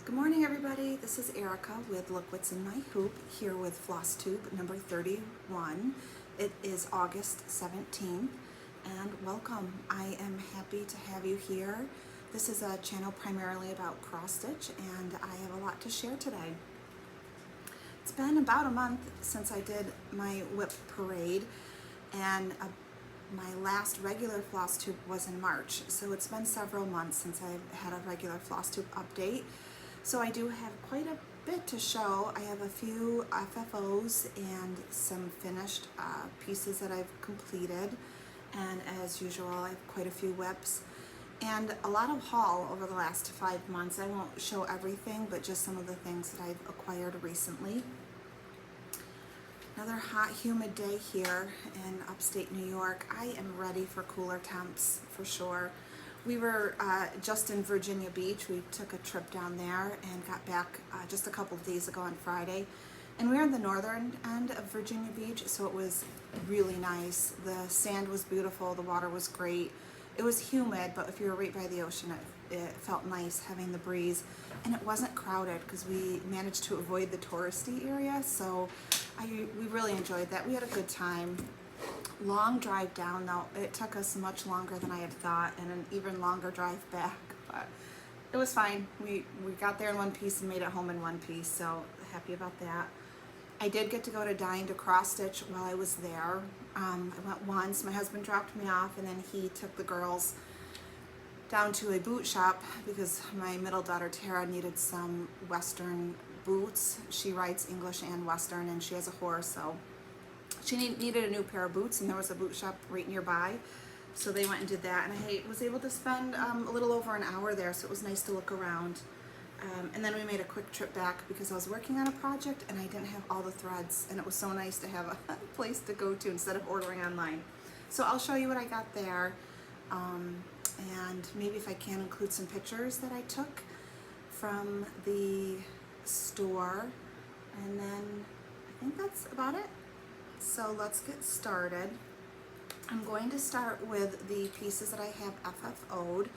Good morning, everybody. This is Erica with Look What's in My Hoop, here with Flosstube number 31. It is August 17th, and welcome. I am happy to have you here. This is a channel primarily about cross stitch, and I have a lot to share today. It's been about a month since I did my WIP parade, and my last regular Flosstube was in March, so it's been several months since I've had a regular Flosstube update. So I do have quite a bit to show. I have a few FFOs and some finished pieces that I've completed, and as usual I have quite a few WIPs and a lot of haul over the last 5 months. I won't show everything, but just some of the things that I've acquired recently. Another hot, humid day here in upstate New York. I am ready for cooler temps for sure. We were just in Virginia Beach. We took a trip down there and got back just a couple of days ago on Friday. And we're in the northern end of Virginia Beach, so it was really nice. The sand was beautiful, the water was great. It was humid, but if you were right by the ocean, it felt nice having the breeze. And it wasn't crowded because we managed to avoid the touristy area, so we really enjoyed that. We had a good time. Long drive down though. It took us much longer than I had thought, and an even longer drive back, but it was fine. We got there in one piece and made it home in one piece, so happy about that. I did get to go to Dine to cross stitch while I was there. I went once. My husband dropped me off, and then he took the girls down to a boot shop because my middle daughter Tara needed some Western boots. She rides English and Western, and she has a horse, so she needed a new pair of boots, and there was a boot shop right nearby, so they went and did that, and I was able to spend a little over an hour there, so it was nice to look around. And then we made a quick trip back because I was working on a project and I didn't have all the threads, and it was so nice to have a place to go to instead of ordering online. So I'll show you what I got there, and maybe if I can include some pictures that I took from the store, and then I think that's about it. So let's get started. I'm going to start with the pieces that I have FFO'd,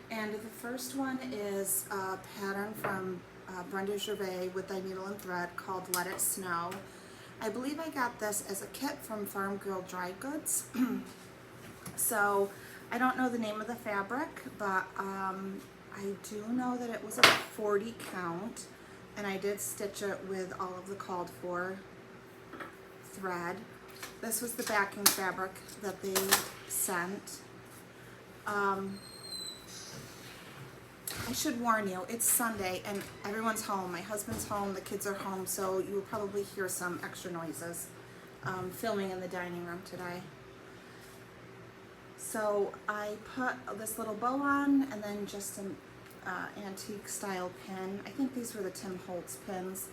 and the first one is a pattern from Brenda Gervais with Thy Needle and Thread called Let It Snow. I believe I got this as a kit from Farm Girl Dry Goods. So I don't know the name of the fabric, but I do know that it was a 40 count, and I did stitch it with all of the called for thread. This was the backing fabric that they sent. I should warn you, it's Sunday and everyone's home. My husband's home, the kids are home, so you will probably hear some extra noises filming in the dining room today. So I put this little bow on, and then just an antique style pin. I think these were the Tim Holtz pins,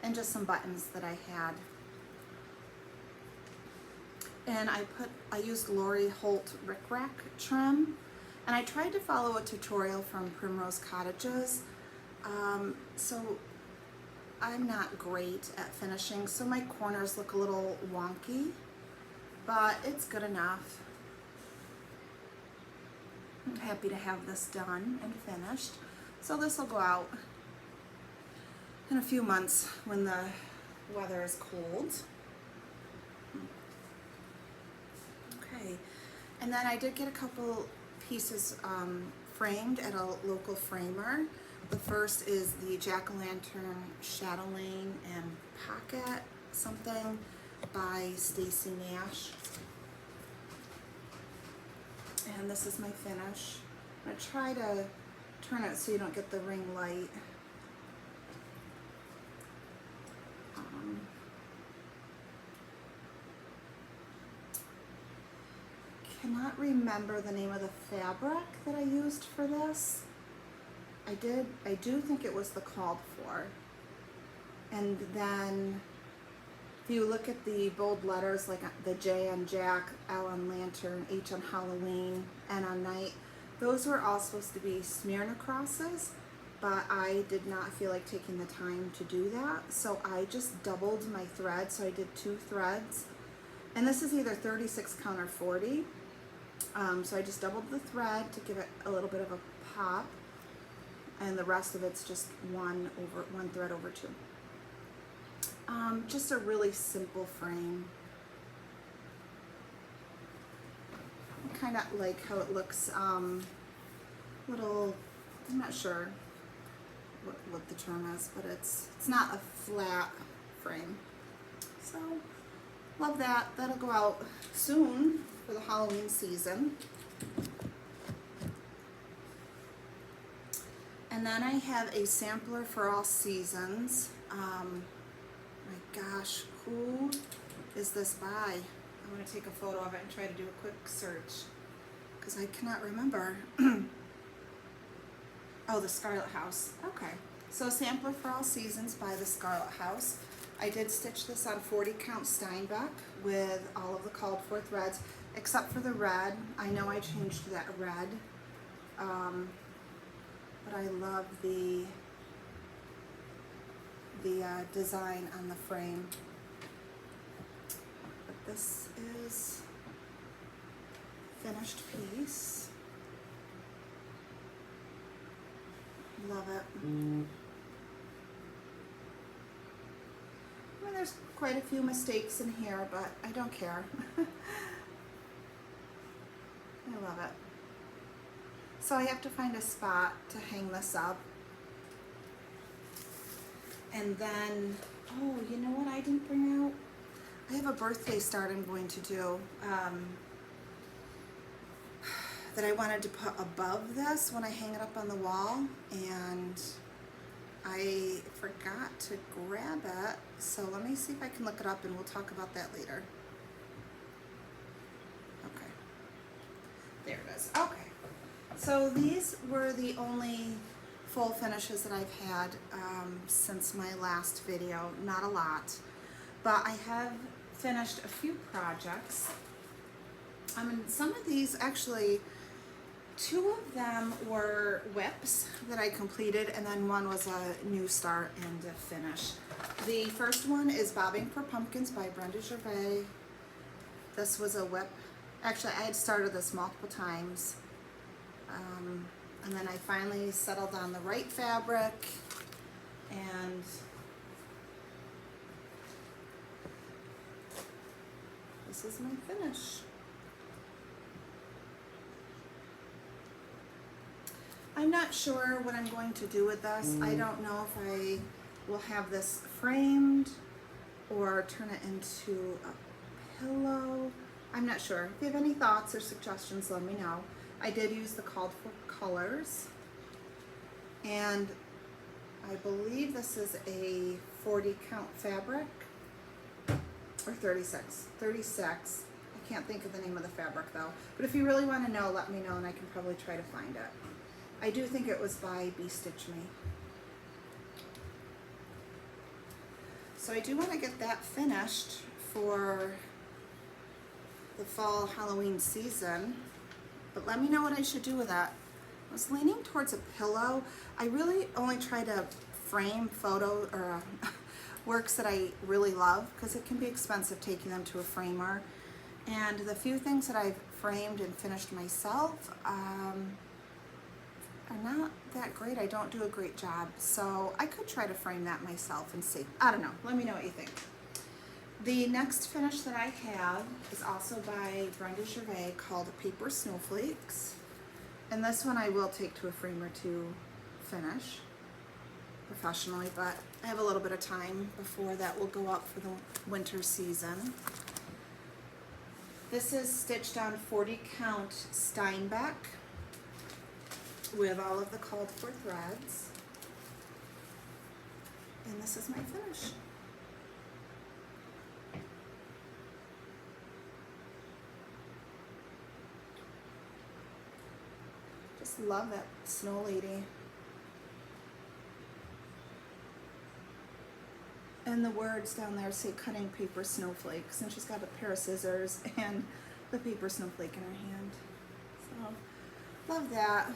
and just some buttons that I had. And I used Lori Holt rickrack trim, and I tried to follow a tutorial from Primrose Cottages. So I'm not great at finishing, so my corners look a little wonky, but it's good enough. I'm happy to have this done and finished. So this will go out in a few months when the weather is cold. Okay, and then I did get a couple pieces framed at a local framer. The first is the Jack-o'-lantern chatelaine and pocket something by Stacy Nash. And this is my finish. I'm going to try to turn it so you don't get the ring light. Cannot remember the name of the fabric that I used for this. I do think it was the called for. And then if you look at the bold letters, like the J on Jack, L on Lantern, H on Halloween, N on Night, those were all supposed to be Smyrna crosses, but I did not feel like taking the time to do that, so I just doubled my thread. So I did 2 threads, and this is either 36 count or 40. So I just doubled the thread to give it a little bit of a pop, and the rest of it's just one thread over two. Just a really simple frame. I kind of like how it looks, little, I'm not sure what the term is, but it's not a flat frame. So love that. That'll go out soon for the Halloween season. And then I have a sampler for all seasons. My gosh, who is this by? I'm going to take a photo of it and try to do a quick search because I cannot remember. Oh, the Scarlet House. Okay. So sampler for all seasons by the Scarlet House. I did stitch this on 40 count Steinbeck with all of the called for threads, except for the red. I know I changed that red, but I love the design on the frame. But this is finished piece. Love it. I mean, there's quite a few mistakes in here, but I don't care. I love it. So I have to find a spot to hang this up. And then, oh, you know what I didn't bring out? I have a birthday start I'm going to do that I wanted to put above this when I hang it up on the wall, and I forgot to grab it. So let me see if I can look it up and we'll talk about that later. Okay. There it is. Okay. So these were the only full finishes that I've had since my last video. Not a lot, but I have finished a few projects. I mean, some of these actually, 2 of them were WIPs that I completed, and then one was a new start and a finish. The first one is Bobbing for Pumpkins by Brenda Gervais. This was a WIP. Actually, I had started this multiple times. And then I finally settled on the right fabric, and this is my finish. I'm not sure what I'm going to do with this. I don't know if I will have this framed or turn it into a pillow. I'm not sure. If you have any thoughts or suggestions, let me know. I did use the called for colors, and I believe this is a 40 count fabric, or 36. I can't think of the name of the fabric though, but if you really want to know, let me know and I can probably try to find it. I do think it was by Bee Stitch Me. So I do want to get that finished for the fall Halloween season, but let me know what I should do with that. I was leaning towards a pillow. I really only try to frame photo or works that I really love, because it can be expensive taking them to a framer. And the few things that I've framed and finished myself are not that great. I don't do a great job. So I could try to frame that myself and see. I don't know. Let me know what you think. The next finish that I have is also by Brenda Gervais, called Paper Snowflakes. And this one I will take to a framer to finish professionally, but I have a little bit of time before that will go up for the winter season. This is stitched on 40 count Steinbeck with all of the called for threads. And this is my finish. Just love that snow lady. And the words down there say cutting paper snowflakes, and she's got a pair of scissors and the paper snowflake in her hand. So, love that.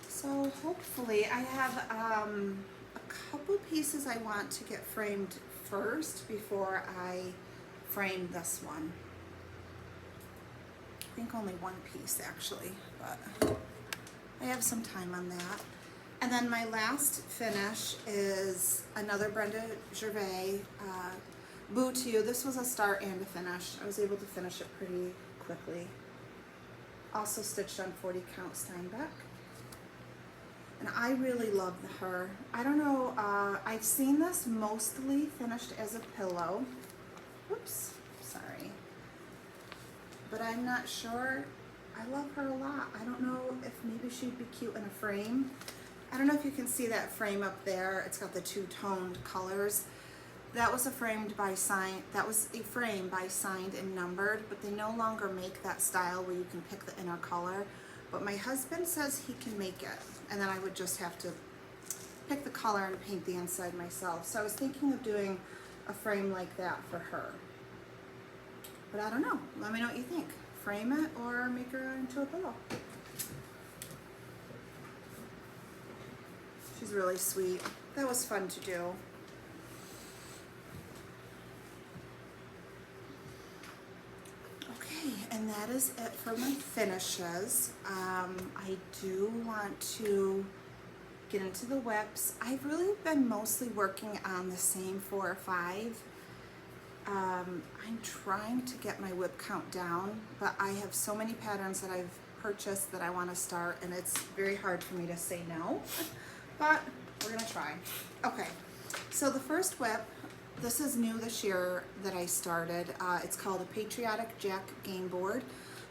So hopefully I have a couple pieces I want to get framed first before I frame this one. think only one piece actually, but I have some time on that. And then my last finish is another Brenda Gervais Boo to You. This was a start and a finish. I was able to finish it pretty quickly. Also stitched on 40 count Steinbeck. And I really love her. I don't know, I've seen this mostly finished as a pillow. Whoops, sorry. But I'm not sure. I love her a lot. I don't know if maybe she'd be cute in a frame. I don't know if you can see that frame up there. It's got the two-toned colors. That was a frame by Signed and Numbered, but they no longer make that style where you can pick the inner color. But my husband says he can make it, and then I would just have to pick the color and paint the inside myself. So I was thinking of doing a frame like that for her. But I don't know. Let me know what you think. Frame it or make her into a pillow. She's really sweet. That was fun to do. Okay, and that is it for my finishes. I do want to get into the WIPs. I've really been mostly working on the same 4 or 5. I'm trying to get my WIP count down, but I have so many patterns that I've purchased that I want to start, and it's very hard for me to say no, but we're gonna try. Okay, so the first WIP, this is new this year that I started. It's called a Patriotic Jack Game Board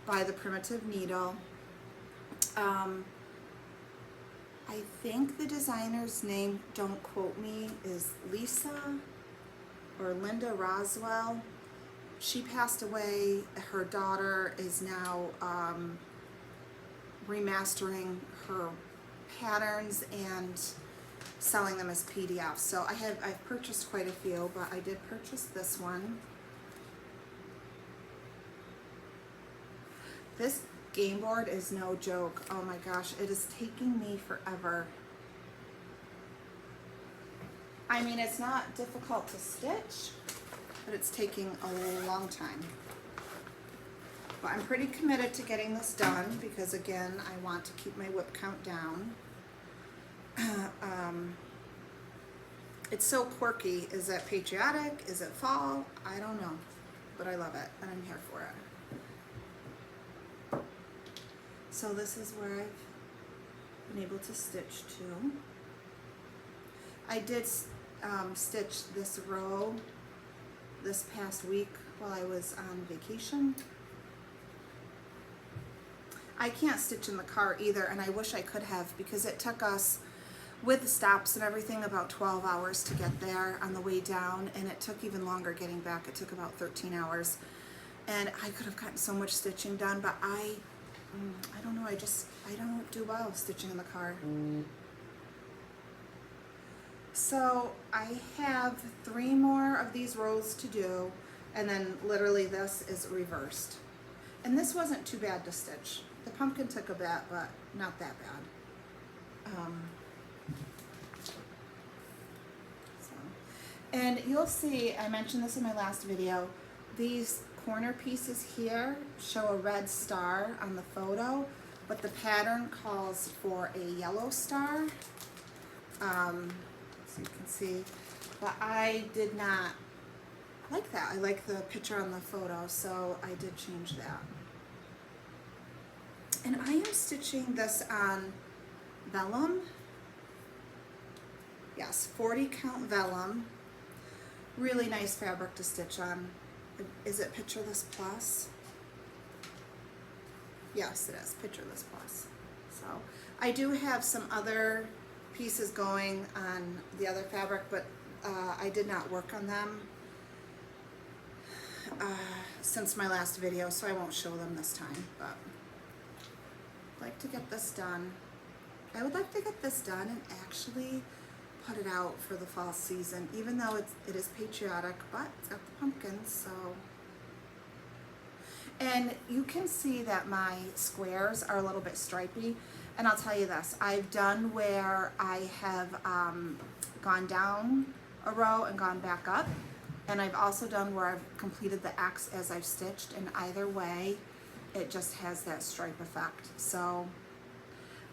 by the Primitive Needle. I think the designer's name, don't quote me, is Lisa or Linda Roswell. She passed away. Her daughter is now remastering her patterns and selling them as PDFs. So I've purchased quite a few, but I did purchase this one. This game board is no joke. Oh my gosh, it is taking me forever. I mean, it's not difficult to stitch, but it's taking a long time. But I'm pretty committed to getting this done because, again, I want to keep my WIP count down. It's so quirky. Is it patriotic? Is it fall? I don't know, but I love it and I'm here for it. So this is where I've been able to stitch to. I did stitch this row this past week while I was on vacation. I can't stitch in the car either, and I wish I could have, because it took us, with the stops and everything, about 12 hours to get there on the way down, and it took even longer getting back. It took about 13 hours, and I could have gotten so much stitching done, but I don't know, I don't do well stitching in the car. So I have 3 more of these rows to do, and then literally this is reversed. And this wasn't too bad to stitch. The pumpkin took a bit, but not that bad. And you'll see, I mentioned this in my last video, these corner pieces here show a red star on the photo, but the pattern calls for a yellow star. So you can see, but I did not like that. I like the picture on the photo, so I did change that. And I am stitching this on vellum. Yes, 40 count vellum. Really nice fabric to stitch on. Is it Pictureless Plus? Yes, it is Pictureless Plus. So I do have some other pieces going on the other fabric, but I did not work on them since my last video, so I won't show them this time, but I'd like to get this done. I would like to get this done and actually put it out for the fall season, even though it is patriotic, but it's got the pumpkins, so. And you can see that my squares are a little bit stripy, and I'll tell you this, I've done where I have gone down a row and gone back up, and I've also done where I've completed the X as I've stitched, and either way it just has that stripe effect. So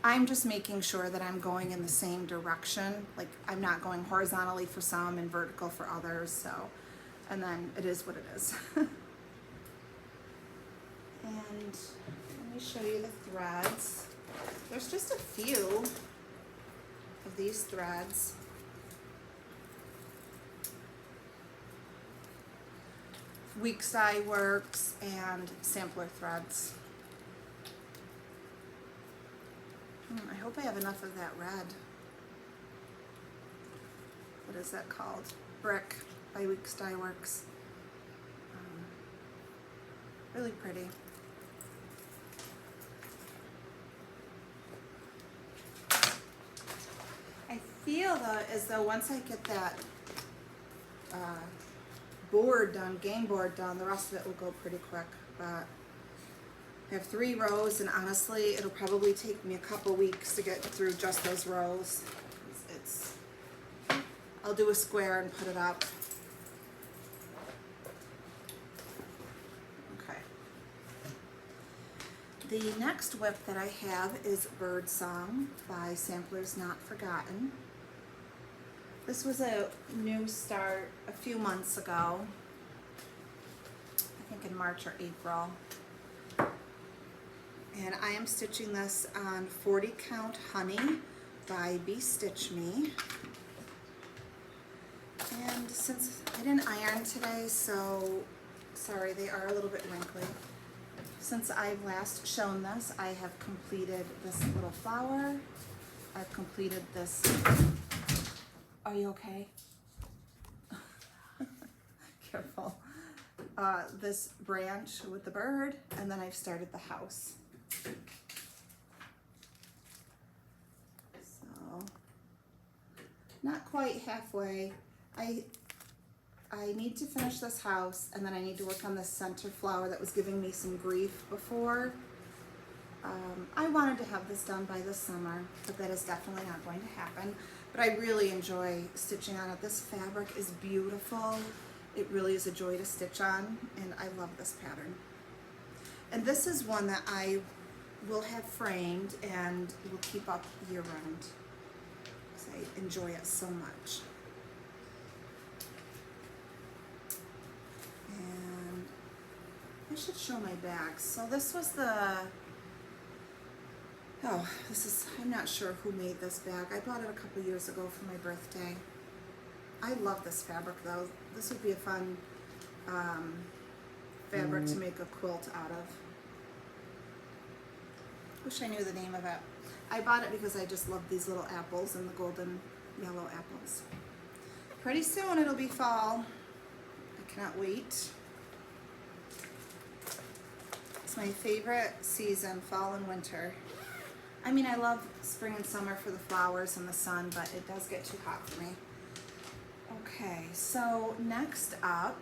I'm just making sure that I'm going in the same direction. Like I'm not going horizontally for some and vertical for others. So, and then it is what it is. And let me show you the threads. There's just a few of these threads. Weeks Dye Works and sampler threads. I hope I have enough of that red. What is that called? Brick by Weeks Dye Works. Really pretty. I feel though as though once I get that board done, game board done, the rest of it will go pretty quick. But I have 3 rows, and honestly, it'll probably take me a couple weeks to get through just those rows. I'll do a square and put it up. Okay. The next WIP that I have is Bird Song by Samplers Not Forgotten. This was a new start a few months ago, I think in March or April. And I am stitching this on 40 Count Honey by Be Stitch Me. And since I didn't iron today, so sorry, they are a little bit wrinkly. Since I've last shown this, I have completed this little flower. I've completed this. Are you okay? Careful. This branch with the bird, and then I've started the house. So, not quite halfway. I need to finish this house, and then I need to work on this center flower that was giving me some grief before. I wanted to have this done by this summer, but that is definitely not going to happen. But I really enjoy stitching on it. This fabric is beautiful. It really is a joy to stitch on, and I love this pattern. And this is one that I will have framed and will keep up year round, because I enjoy it so much. And I should show my bags. So this was I'm not sure who made this bag. I bought it a couple years ago for my birthday. I love this fabric though. This would be a fun fabric to make a quilt out of. Wish I knew the name of it. I bought it because I just love these little apples and the golden yellow apples. Pretty soon it'll be fall. I cannot wait. It's my favorite season, fall and winter. I mean, I love spring and summer for the flowers and the sun, but it does get too hot for me. Okay, so next up,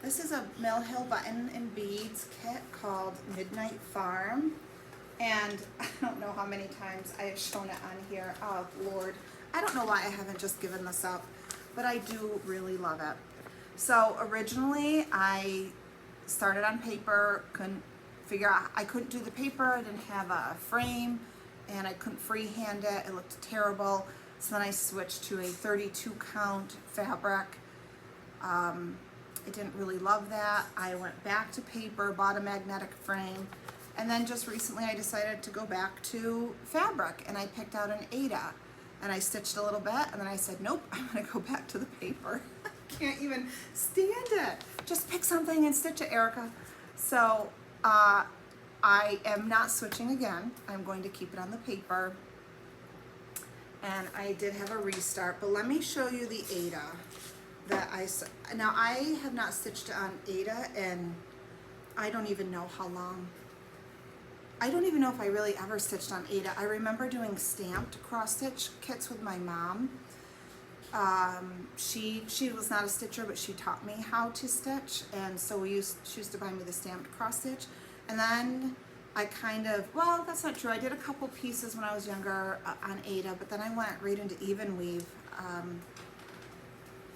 this is a Mill Hill button and beads kit called Midnight Farm. And I don't know how many times I have shown it on here. Oh, Lord. I don't know why I haven't just given this up, but I do really love it. So originally, I started on paper, couldn't figure out, I couldn't do the paper, I didn't have a frame, and I couldn't freehand it, it looked terrible. So then I switched to a 32 count fabric. I didn't really love that. I went back to paper, bought a magnetic frame, and then just recently I decided to go back to fabric, and I picked out an Ada, and I stitched a little bit, and then I said, nope, I'm gonna go back to the paper. I can't even stand it. Just pick something and stitch it, Erica. So I am not switching again. I'm going to keep it on the paper. And I did have a restart, but let me show you the Ada that now I have not stitched on Ada in I don't even know how long. I don't even know if I really ever stitched on Ada. I remember doing stamped cross stitch kits with my mom. She was not a stitcher, but she taught me how to stitch, and so she used to buy me the stamped cross stitch. And then I kind of, well, that's not true. I did a couple pieces when I was younger on Ada, but then I went right into even weave.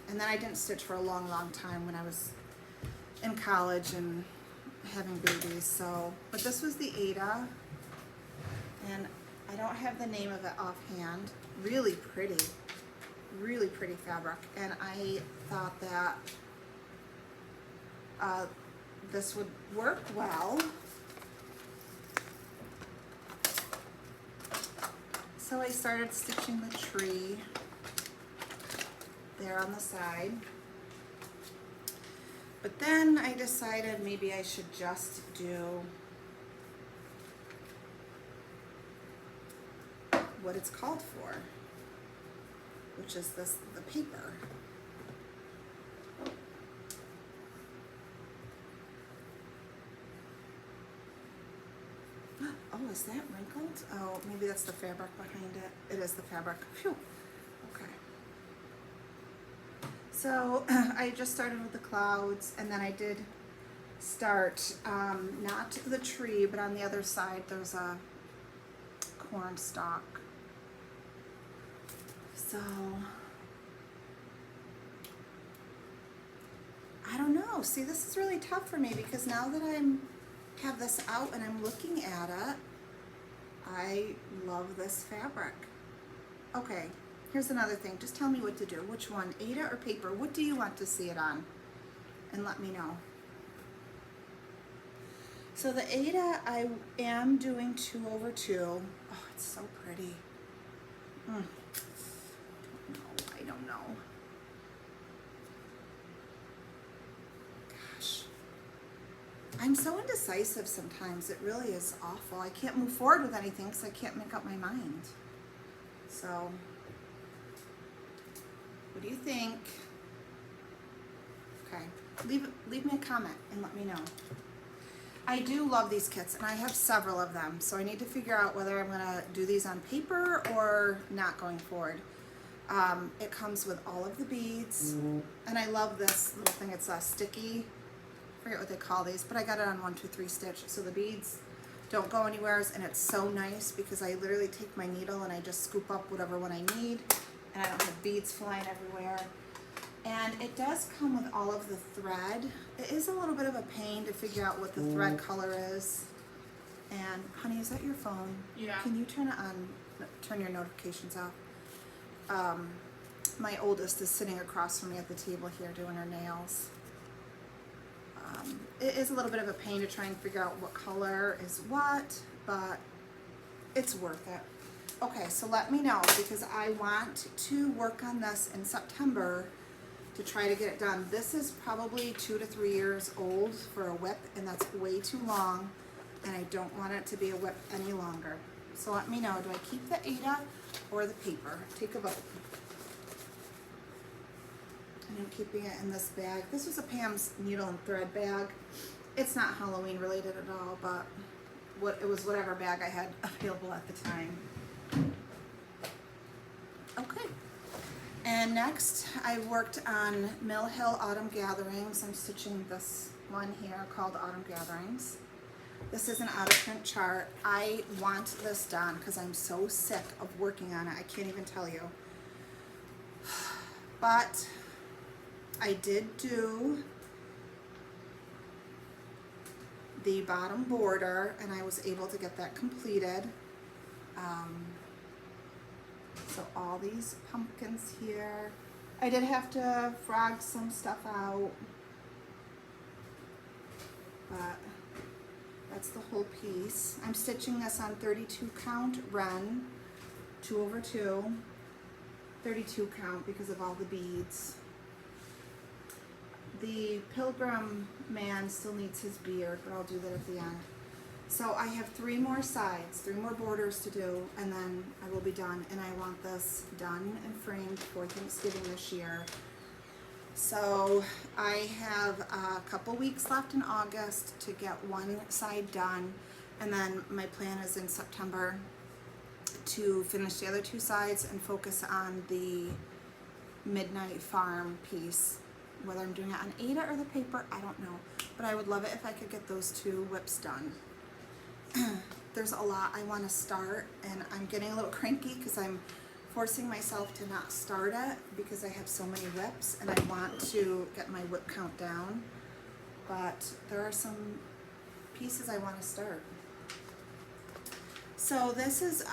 And then I didn't stitch for a long, long time when I was in college and having babies, so, but this was the Ada, and I don't have the name of it offhand. Really pretty fabric, and I thought that this would work well. So I started stitching the tree there on the side. But then I decided maybe I should just do what it's called for, which is the paper. Oh, is that wrinkled? Oh, maybe that's the fabric behind it. It is the fabric. Phew. Okay. So I just started with the clouds, and then I did start, not the tree, but on the other side there's a corn stalk. So I don't know. See, this is really tough for me because now that have this out and I'm looking at it, I love this fabric. Okay, here's another thing. Just tell me what to do. Which one, Ada or paper? What do you want to see it on? And let me know. So the Ada, I am doing 2/2. Oh, it's so pretty. I don't know. Gosh. I'm so indecisive sometimes. It really is awful. I can't move forward with anything because I can't make up my mind. So, what do you think? Okay, leave me a comment and let me know. I do love these kits, and I have several of them, so I need to figure out whether I'm gonna do these on paper or not going forward. It comes with all of the beads, and I love this little thing. It's a sticky, I forget what they call these, but I got it on 1, 2, 3 stitch, so the beads don't go anywhere, and it's so nice because I literally take my needle and I just scoop up whatever one I need, and I don't have beads flying everywhere. And it does come with all of the thread. It is a little bit of a pain to figure out what the thread color is. And honey, is that your phone? Yeah. Can you turn it on, turn your notifications off? My oldest is sitting across from me at the table here doing her nails. It is a little bit of a pain to try and figure out what color is what, but it's worth it. Okay, so let me know because I want to work on this in September to try to get it done. This is probably 2 to 3 years old for a WIP, and that's way too long, and I don't want it to be a WIP any longer. So let me know, do I keep the Ada or the paper? Take a vote. And I'm keeping it in this bag. This was a Pam's needle and thread bag. It's not Halloween related at all, but it was whatever bag I had available at the time. Okay. And next, I worked on Mill Hill Autumn Gatherings. I'm stitching this one here called Autumn Gatherings. This is an out of print chart. I want this done because I'm so sick of working on it. I can't even tell you. But I did do the bottom border, and I was able to get that completed. So all these pumpkins here. I did have to frog some stuff out, but that's the whole piece. I'm stitching this on 32 count Ren, 2/2, 32 count because of all the beads. The pilgrim man still needs his beard, but I'll do that at the end. So I have 3 more sides, 3 more borders to do, and then I will be done. And I want this done and framed for Thanksgiving this year. So I have a couple weeks left in August to get one side done, and then my plan is in September to finish the other 2 sides and focus on the Midnight Farm piece. Whether I'm doing it on Ada or the paper, I don't know, but I would love it if I could get those 2 WIPs done. There's a lot I want to start, and I'm getting a little cranky because I'm forcing myself to not start it because I have so many WIPs and I want to get my WIP count down. But there are some pieces I want to start. So this is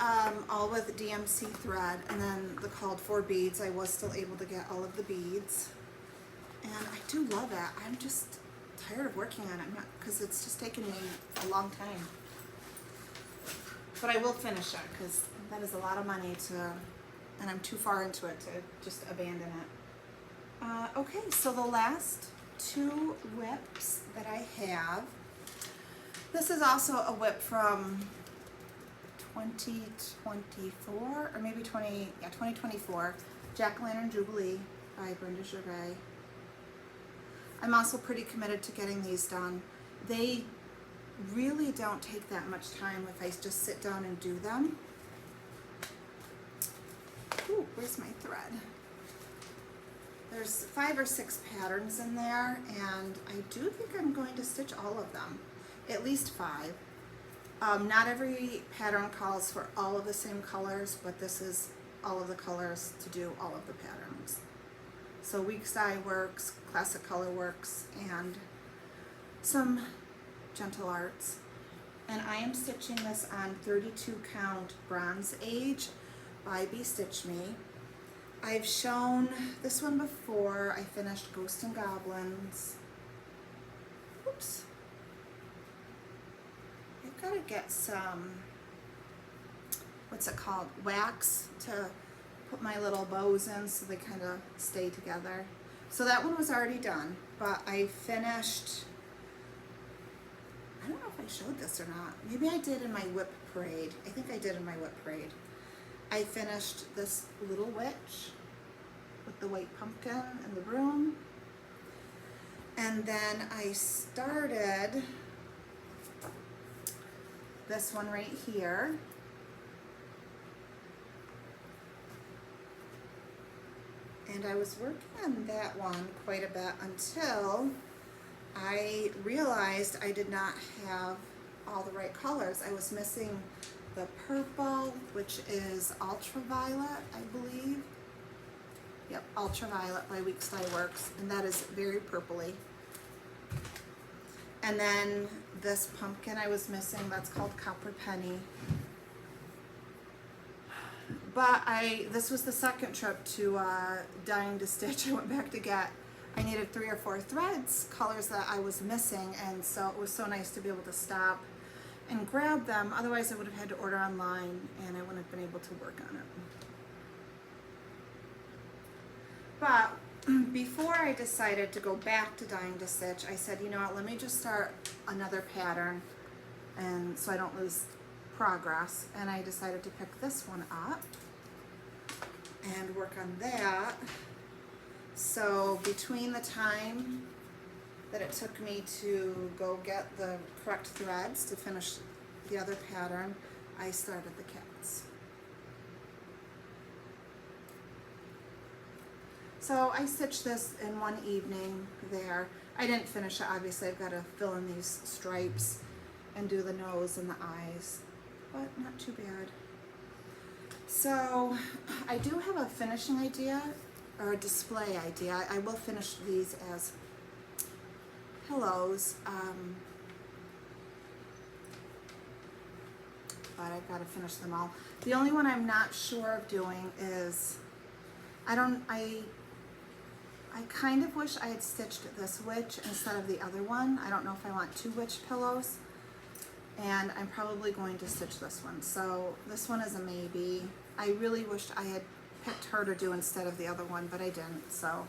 all with DMC thread, and then the called for beads. I was still able to get all of the beads, and I do love it. I'm just tired of working on it because it's just taken me a long time. But I will finish it because that is a lot of money and I'm too far into it to just abandon it. Okay, so the last two WIPs that I have. This is also a WIP from 2024, or maybe 2024, Jack-O-Lantern Jubilee by Brenda Gervais. I'm also pretty committed to getting these done. They really don't take that much time if I just sit down and do them. Ooh, where's my thread? There's 5 or 6 patterns in there, and I do think I'm going to stitch all of them, at least 5. Not every pattern calls for all of the same colors, but this is all of the colors to do all of the patterns. So Weeks Dye works, Classic Color works, and some Gentle Arts. And I am stitching this on 32 count Bronze Age by Be Stitch Me. I've shown this one before. I finished Ghosts and Goblins. Oops. I've got to get some, what's it called, wax to put my little bows in so they kind of stay together. So that one was already done, but I finished, I don't know if I showed this or not. Maybe I did in my WIP parade. I think I did in my WIP parade. I finished this little witch with the white pumpkin and the broom. And then I started this one right here. And I was working on that one quite a bit until I realized I did not have all the right colors. I was missing the purple, which is Ultraviolet, I believe. Yep, Ultraviolet by Weeks Dye Works, and that is very purpley. And then this pumpkin I was missing, that's called Copper Penny. But this was the second trip to Dying to Stitch. I went back to get, I needed 3 or 4 threads, colors that I was missing, and so it was so nice to be able to stop and grab them. Otherwise I would have had to order online and I wouldn't have been able to work on it. But before I decided to go back to Dying to Stitch, I said, you know what, let me just start another pattern and so I don't lose progress. And I decided to pick this one up and work on that. So between the time that it took me to go get the correct threads to finish the other pattern, I started the cats. So I stitched this in one evening there. I didn't finish it, obviously. I've got to fill in these stripes and do the nose and the eyes, but not too bad. So I do have a finishing idea, or a display idea. I will finish these as pillows, but I've got to finish them all. The only one I'm not sure of doing is, I kind of wish I had stitched this witch instead of the other one. I don't know if I want 2 witch pillows, and I'm probably going to stitch this one. So this one is a maybe. I really wished I had picked her to do instead of the other one, but I didn't. So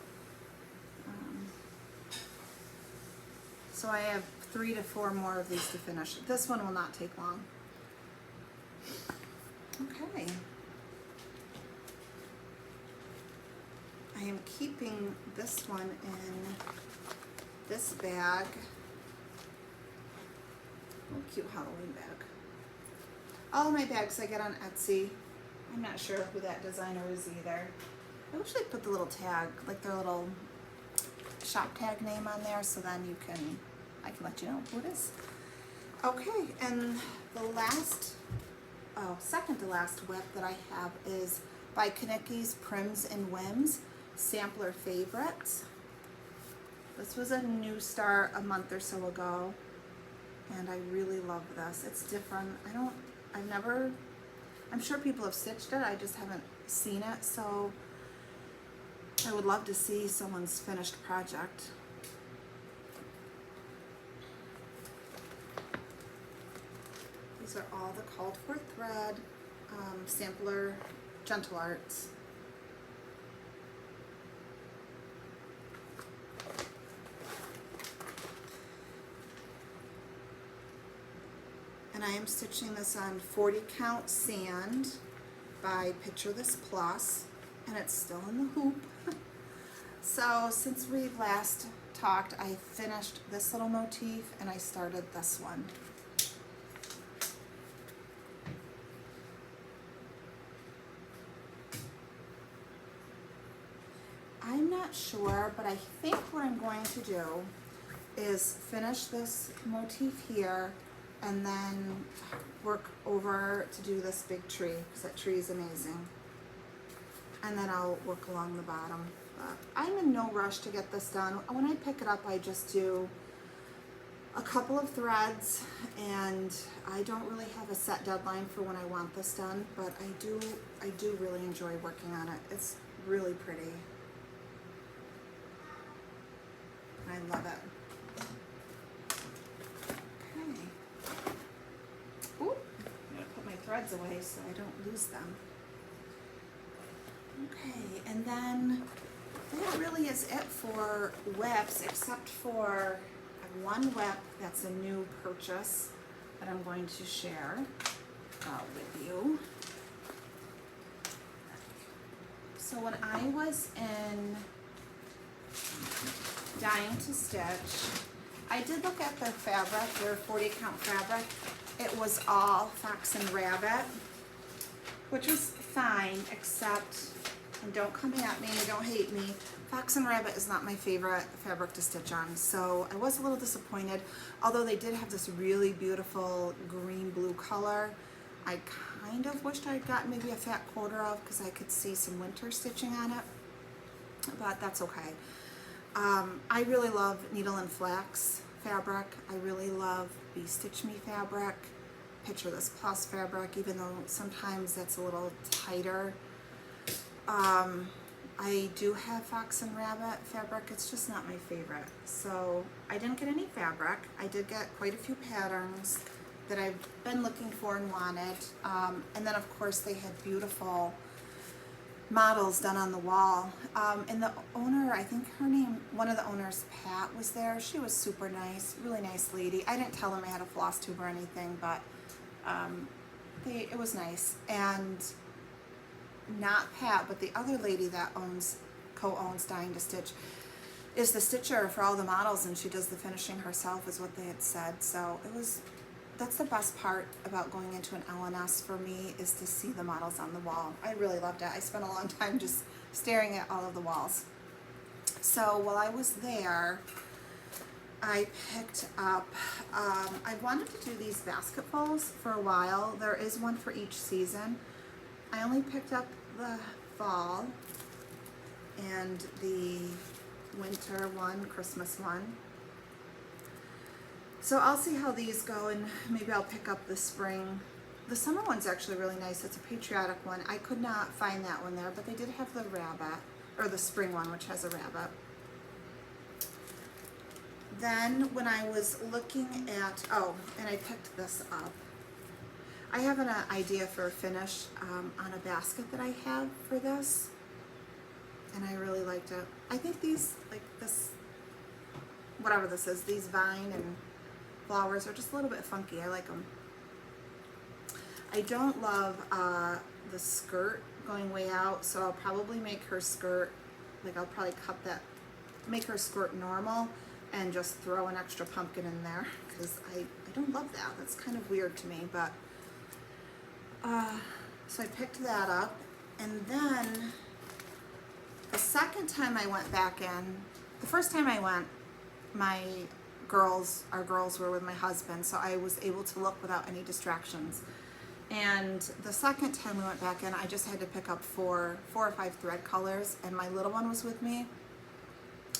I have 3 to 4 more of these to finish. This one will not take long. Okay. I am keeping this one in this bag. Oh, cute Halloween bag. All of my bags I get on Etsy. I'm not sure who that designer is either. I wish they'd put the little tag, like their little shop tag name on there, so then I can let you know who it is. Okay, and the last, second to last WIP that I have is by Kanicki's Prims and Whims Sampler Favorites. This was a new start a month or so ago. and I really love this. It's different. I'm sure people have stitched it, I just haven't seen it, so I would love to see someone's finished project. These are all the called for thread, sampler Gentle Arts. And I am stitching this on 40 count sand by Picture This Plus, and it's still in the hoop. So since we last talked, I finished this little motif and I started this one. I'm not sure, but I think what I'm going to do is finish this motif here and then work over to do this big tree, because that tree is amazing. And then I'll work along the bottom. I'm in no rush to get this done. When I pick it up, I just do a couple of threads, and I don't really have a set deadline for when I want this done, but I do really enjoy working on it. It's really pretty. I love it. Threads away so I don't lose them. Okay, and then that really is it for WIPs, except for one WIP that's a new purchase that I'm going to share with you. So when I was in Dying to Stitch, I did look at their fabric, their 40 count fabric. It was all Fox and Rabbit, which was fine, except, and don't come at me, don't hate me, Fox and Rabbit is not my favorite fabric to stitch on, so I was a little disappointed. Although they did have this really beautiful green-blue color, I kind of wished I'd gotten maybe a fat quarter of, because I could see some winter stitching on it, but that's okay. I really love Needle and Flax fabric. I really love Be Stitch Me fabric, Picture This Plus fabric, even though sometimes that's a little tighter. I do have Fox and Rabbit fabric, it's just not my favorite. So I didn't get any fabric. I did get quite a few patterns that I've been looking for and wanted. And then of course they had beautiful models done on the wall. And the owner, I think her name, one of the owners, Pat, was there. She was super nice, really nice lady. I didn't tell them I had a floss tube or anything, but it was nice. And not Pat, but the other lady that co-owns Dying to Stitch is the stitcher for all the models, and she does the finishing herself, is what they had said. So that's the best part about going into an LNS for me, is to see the models on the wall. I really loved it. I spent a long time just staring at all of the walls. So while I was there, I picked up, I wanted to do these basketfuls for a while. There is one for each season. I only picked up the fall and the winter one, Christmas one. So I'll see how these go, and maybe I'll pick up the spring. The summer one's actually really nice. It's a patriotic one. I could not find that one there, but they did have the rabbit, or the spring one, which has a rabbit. Then when I was looking at, and I picked this up. I have an idea for a finish on a basket that I have for this, and I really liked it. I think these, like this, whatever this is, these vine and flowers are just a little bit funky. I like them. I don't love the skirt going way out, so I'll probably make her skirt, like I'll probably cut that, make her skirt normal and just throw an extra pumpkin in there, because I don't love that. That's kind of weird to me, but so I picked that up. And then the second time I went back in, the first time I went, our girls were with my husband, so I was able to look without any distractions. And the second time we went back in, I just had to pick up four or five thread colors, and my little one was with me,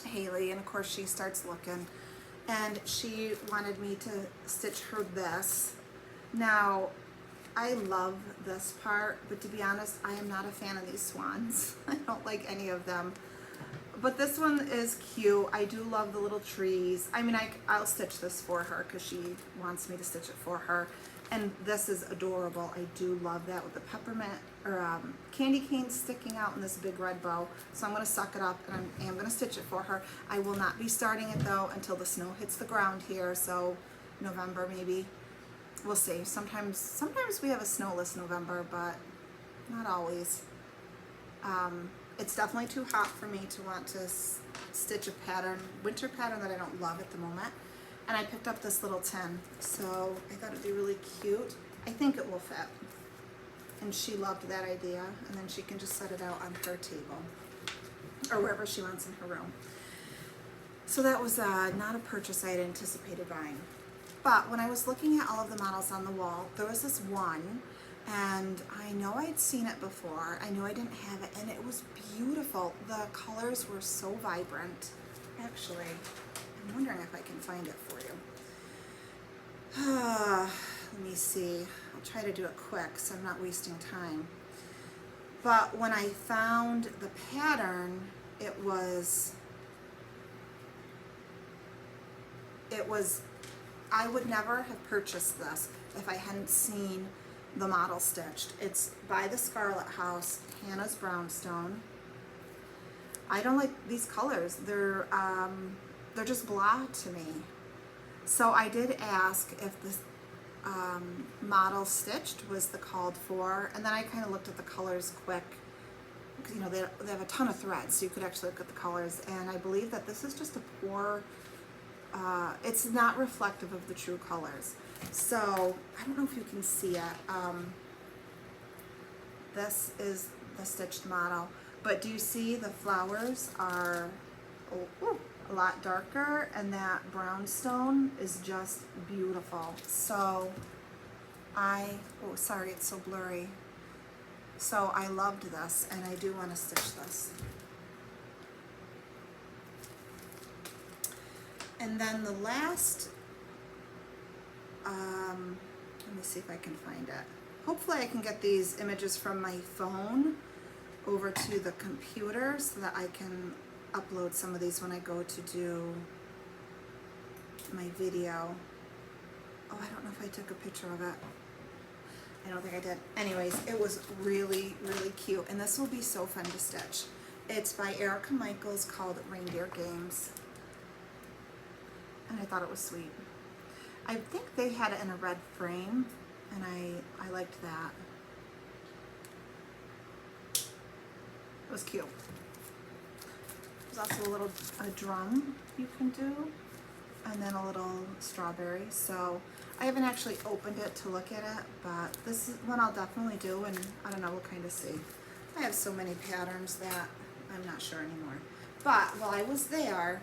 Haley, and of course she starts looking, and she wanted me to stitch her this. Now, I love this part, but to be honest, I am not a fan of these swans. I don't like any of them. But this one is cute. I do love the little trees. I mean, I'll stitch this for her because she wants me to stitch it for her. And this is adorable. I do love that with the peppermint or candy cane sticking out in this big red bow. So I'm going to suck it up and I am going to stitch it for her. I will not be starting it though until the snow hits the ground here. So November maybe. We'll see. Sometimes we have a snowless November, but not always. It's definitely too hot for me to want to stitch a winter pattern that I don't love at the moment. And I picked up this little tin, so I thought it'd be really cute. I think it will fit. And she loved that idea, and then she can just set it out on her table or wherever she wants in her room. So that was not a purchase I had anticipated buying. But when I was looking at all of the models on the wall, there was this one, and I know I'd seen it before. I knew I didn't have it, and it was beautiful. The colors were so vibrant. Actually, I'm wondering if I can find it for you. Let me see. I'll try to do it quick so I'm not wasting time. But when I found the pattern, it was I would never have purchased this if I hadn't seen the model stitched. It's by the Scarlet House, Hannah's Brownstone. I don't like these colors. They're just blah to me. So I did ask if this model stitched was the called for, and then I kind of looked at the colors quick. You know, they have a ton of threads, so you could actually look at the colors, and I believe that this is just a poor, it's not reflective of the true colors. So I don't know if you can see it. This is the stitched model, but do you see the flowers are a lot darker, and that brownstone is just beautiful. So oh sorry, it's so blurry. So I loved this, and I do want to stitch this. And then the last, let me see if I can find it. Hopefully I can get these images from my phone over to the computer so that I can upload some of these when I go to do my video. Oh, I don't know if I took a picture of it. I don't think I did. Anyways, it was really, really cute, and this will be so fun to stitch. It's by Erica Michaels, called Reindeer Games, and I thought it was sweet. I think they had it in a red frame, and I liked that. It was cute. There's also a drum you can do, and then a little strawberry. So I haven't actually opened it to look at it, but this is one I'll definitely do, and I don't know, we'll kind of see. I have so many patterns that I'm not sure anymore. But while I was there,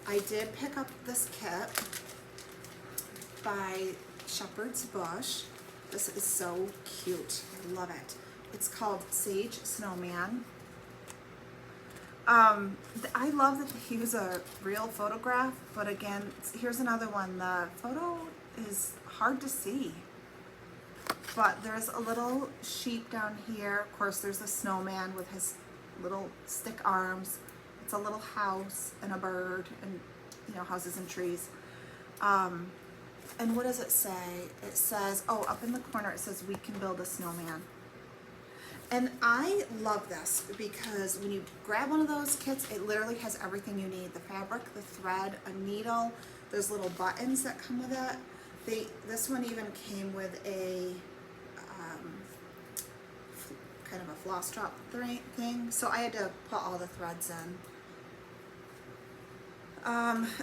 I did pick up this kit by Shepherd's Bush. This is so cute. I love it. It's called Sage Snowman. I love that he was a real photograph, but again, here's another one. The photo is hard to see, but there's a little sheep down here. Of course, there's a snowman with his little stick arms. It's a little house and a bird, and you know, houses and trees. And what does it say? It says, oh, up in the corner it says, "We can build a snowman." And I love this because when you grab one of those kits, it literally has everything you need. The fabric, the thread, a needle, there's little buttons that come with it. This one even came with a kind of a floss drop thing. So I had to put all the threads in.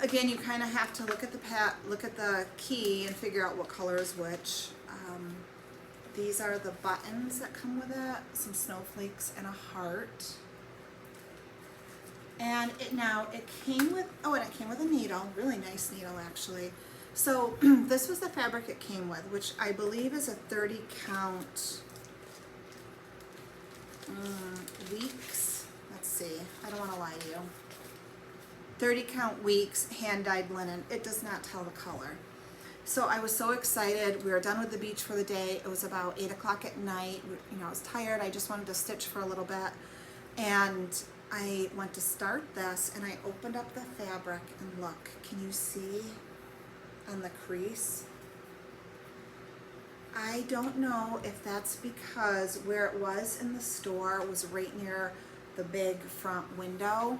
Again, you kind of have to look at the key and figure out what color is which. These are the buttons that come with it, some snowflakes and a heart. And it came with a needle, really nice needle actually. So this was the fabric it came with, which I believe is a 30 count weeks. Let's see, I don't want to lie to you. 30 count weeks, hand dyed linen. It does not tell the color. So I was so excited. We were done with the beach for the day. It was about 8 o'clock at night. You know, I was tired. I just wanted to stitch for a little bit. And I went to start this and I opened up the fabric and look, can you see on the crease? I don't know if that's because where it was in the store was right near the big front window,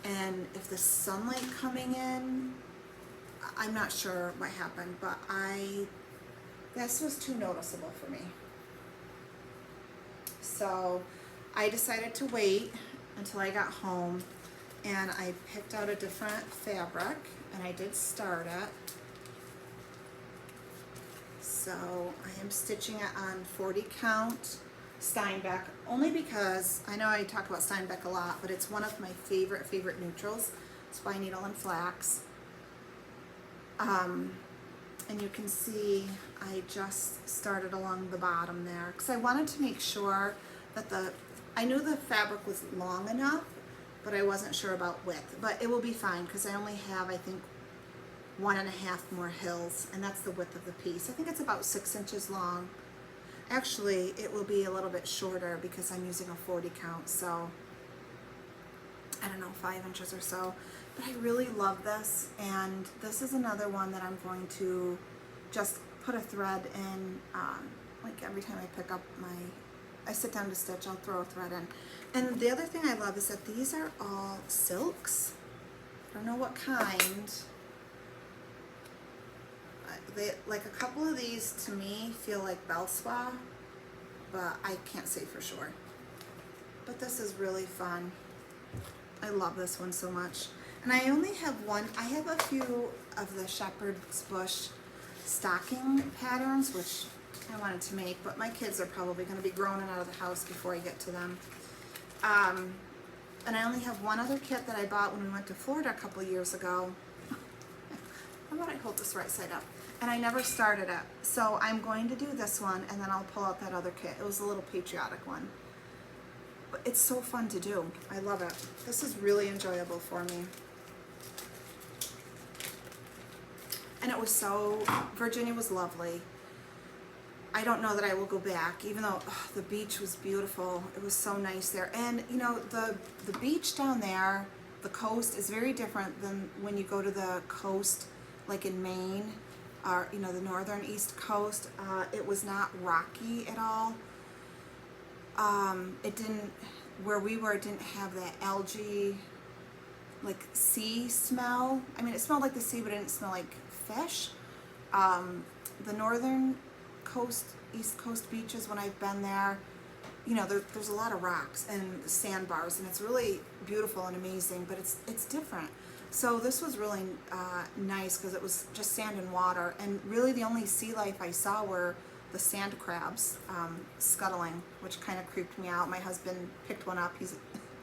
and if the sunlight coming in, I'm not sure what happened, but this was too noticeable for me. So I decided to wait until I got home, and I picked out a different fabric and I did start it. So I am stitching it on 40 count Steinbeck, only because I know I talk about Steinbeck a lot, but it's one of my favorite neutrals. Spy needle and flax. And you can see I just started along the bottom there because I wanted to make sure that I knew the fabric was long enough, but I wasn't sure about width. But it will be fine because I only have, I think, 1.5 more hills, and that's the width of the piece. I think it's about 6 inches long. Actually, it will be a little bit shorter because I'm using a 40 count, so I don't know, 5 inches or so. But I really love this, and this is another one that I'm going to just put a thread in, like every time I pick up I sit down to stitch, I'll throw a thread in. And the other thing I love is that these are all silks. I don't know what kind. Like a couple of these to me feel like Belspa, but I can't say for sure. But this is really fun. I love this one so much. And I only have one. I have a few of the Shepherd's Bush stocking patterns, which I wanted to make, but my kids are probably going to be groaning out of the house before I get to them. And I only have one other kit that I bought when we went to Florida a couple years ago. How about I hold this right side up? And I never started it. So I'm going to do this one, and then I'll pull out that other kit. It was a little patriotic one. But it's so fun to do. I love it. This is really enjoyable for me. And it was so, Virginia was lovely. I don't know that I will go back, even though the beach was beautiful. It was so nice there. And you know, the beach down there, the coast is very different than when you go to the coast, like in Maine, or you know, the northern east coast. It was not rocky at all. It didn't, where we were, it didn't have that algae, like sea smell. I mean, it smelled like the sea, but it didn't smell like fish. The northern coast, east coast beaches, when I've been there, you know, there's a lot of rocks and sandbars, and it's really beautiful and amazing, but it's different. So this was really nice because it was just sand and water, and really the only sea life I saw were the sand crabs scuttling, which kind of creeped me out. My husband picked one up. He's an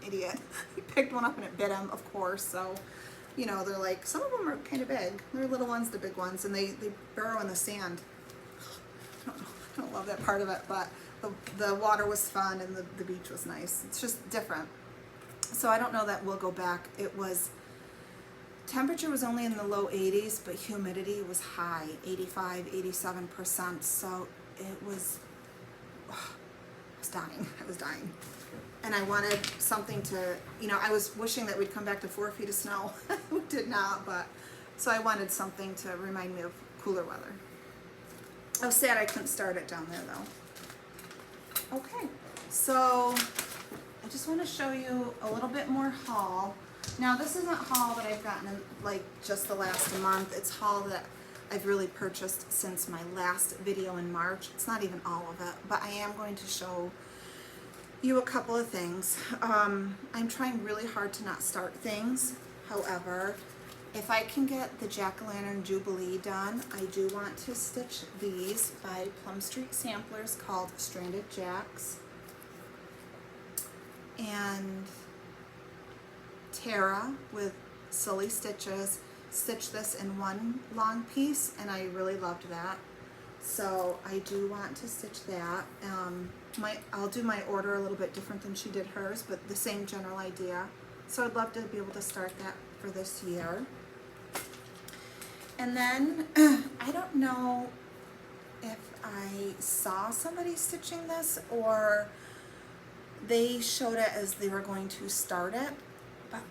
idiot. He picked one up and it bit him, of course. So, you know, they're like, some of them are kind of big. They're little ones, the big ones, and they burrow in the sand. I don't love that part of it, but the water was fun and the beach was nice. It's just different. So I don't know that we'll go back. It was, temperature was only in the low 80s, but humidity was high, 85, 87%. So it was, I was dying. And I wanted something to, you know, I was wishing that we'd come back to 4 feet of snow. We did not, but, so I wanted something to remind me of cooler weather. I was sad I couldn't start it down there though. Okay, so I just want to show you a little bit more haul. Now this isn't haul that I've gotten in like just the last month. It's haul that I've really purchased since my last video in March. It's not even all of it, but I am going to show you a couple of things. I'm trying really hard to not start things. However, if I can get the Jack-o'-lantern Jubilee done, I do want to stitch these by Plum Street Samplers called Stranded Jacks. And Tara with Silly Stitches stitched this in one long piece, and I really loved that. So I do want to stitch that. I'll do my order a little bit different than she did hers, but the same general idea. So I'd love to be able to start that for this year. And then I don't know if I saw somebody stitching this or they showed it as they were going to start it, but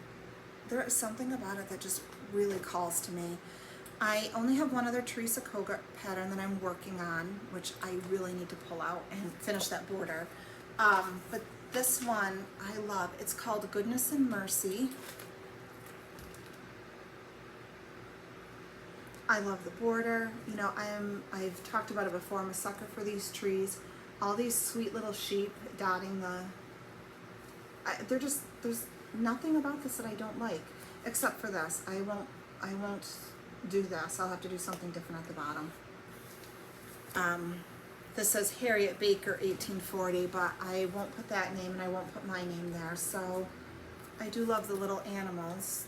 there is something about it that just really calls to me. I only have one other Teresa Koga pattern that I'm working on, which I really need to pull out and finish that border. But this one I love. It's called Goodness and Mercy. I love the border. You know, I've talked about it before. I'm a sucker for these trees. All these sweet little sheep dotting the. There's nothing about this that I don't like, except for this. I won't do this. I'll have to do something different at the bottom. This says Harriet Baker 1840, but I won't put that name and I won't put my name there. So I do love the little animals.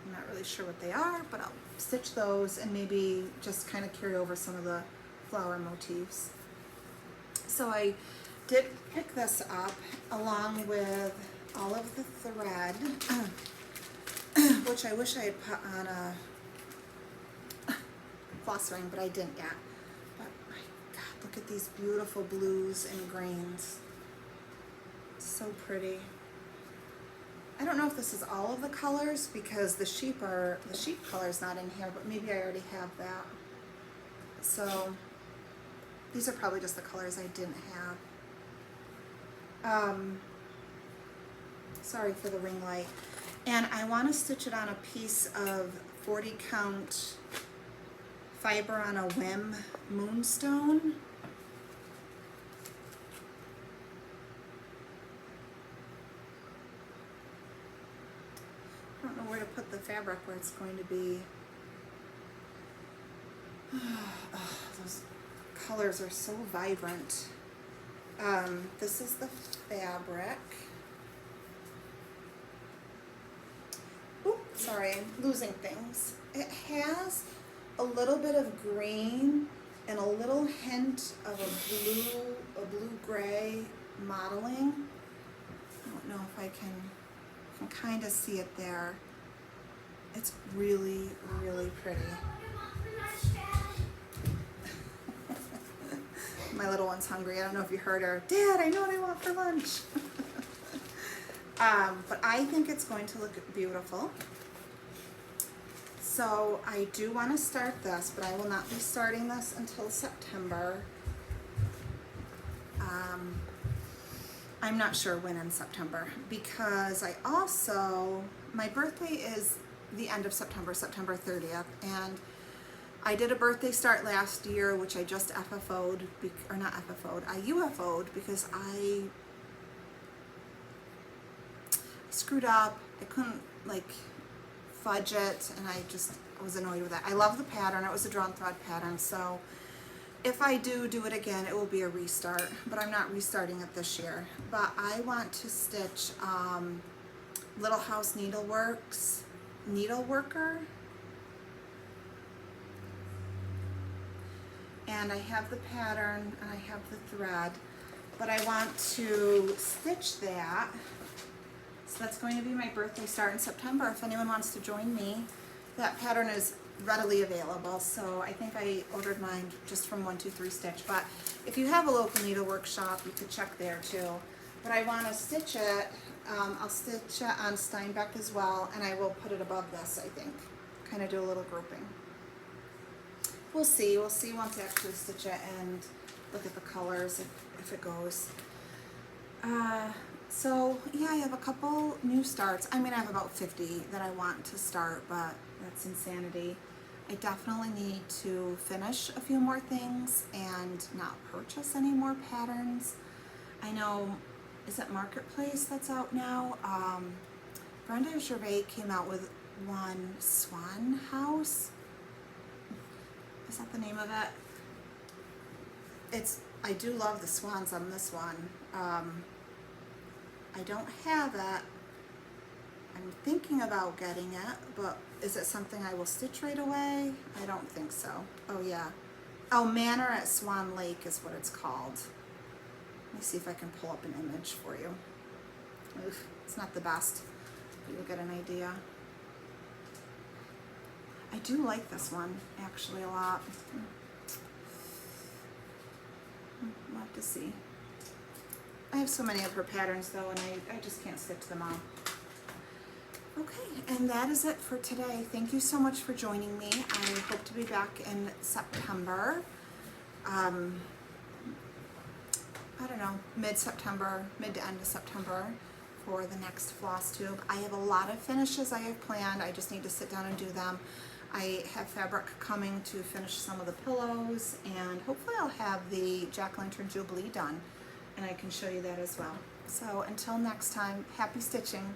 I'm not really sure what they are, but I'll stitch those and maybe just kind of carry over some of the flower motifs. So I did pick this up along with all of the thread, which I wish I had put on a floss ring, but I didn't yet. But my God, look at these beautiful blues and greens. So pretty. I don't know if this is all of the colors because the sheep color is not in here, but maybe I already have that. So these are probably just the colors I didn't have. Sorry for the ring light. And I want to stitch it on a piece of 40 count fiber on a whim moonstone. I don't know where to put the fabric where it's going to be. Oh, those colors are so vibrant. This is the fabric. Oops, sorry, I'm losing things. It has a little bit of green and a little hint of a blue-gray modeling. I don't know if I can kind of see it there. It's really, really pretty. My little one's hungry. I don't know if you heard her. Dad, I know what I want for lunch. But I think it's going to look beautiful. So I do want to start this, but I will not be starting this until September. I'm not sure when in September, because my birthday is the end of September, September 30th, and I did a birthday start last year, which I just FFO'd, or not FFO'd, I UFO'd because I screwed up. I couldn't fudge it, and I was annoyed with that. I love the pattern. It was a drawn thread pattern, so if I do it again, it will be a restart, but I'm not restarting it this year. But I want to stitch Little House Needleworks Needleworker, and I have the pattern and I have the thread, but I want to stitch that. So that's going to be my birthday start in September. If anyone wants to join me, that pattern is readily available. So I think I ordered mine just from 123 Stitch, but if you have a local needlework shop, you could check there too. But I want to stitch it. I'll stitch it on Steinbeck as well, and I will put it above this, I think. Kind of do a little grouping. We'll see once I actually stitch it and look at the colors if it goes. So yeah, I have a couple new starts. I mean, I have about 50 that I want to start, but that's insanity. I definitely need to finish a few more things and not purchase any more patterns. I know, is it Marketplace that's out now? Brenda Gervais came out with one, Swan House. Is that the name of it? I do love the swans on this one. I don't have it. I'm thinking about getting it, but is it something I will stitch right away? I don't think so. Oh yeah. Oh, Manor at Swan Lake is what it's called. Let me see if I can pull up an image for you. Oof, it's not the best. you'll get an idea. I do like this one actually a lot. We'll have to see. I have so many of her patterns though, and I just can't stick to them all. Okay, and that is it for today. Thank you so much for joining me. I hope to be back in September. I don't know, mid-September, mid to end of September for the next Flosstube. I have a lot of finishes I have planned. I just need to sit down and do them. I have fabric coming to finish some of the pillows, and hopefully I'll have the Jack-o'-lantern Jubilee done, and I can show you that as well. So until next time, happy stitching.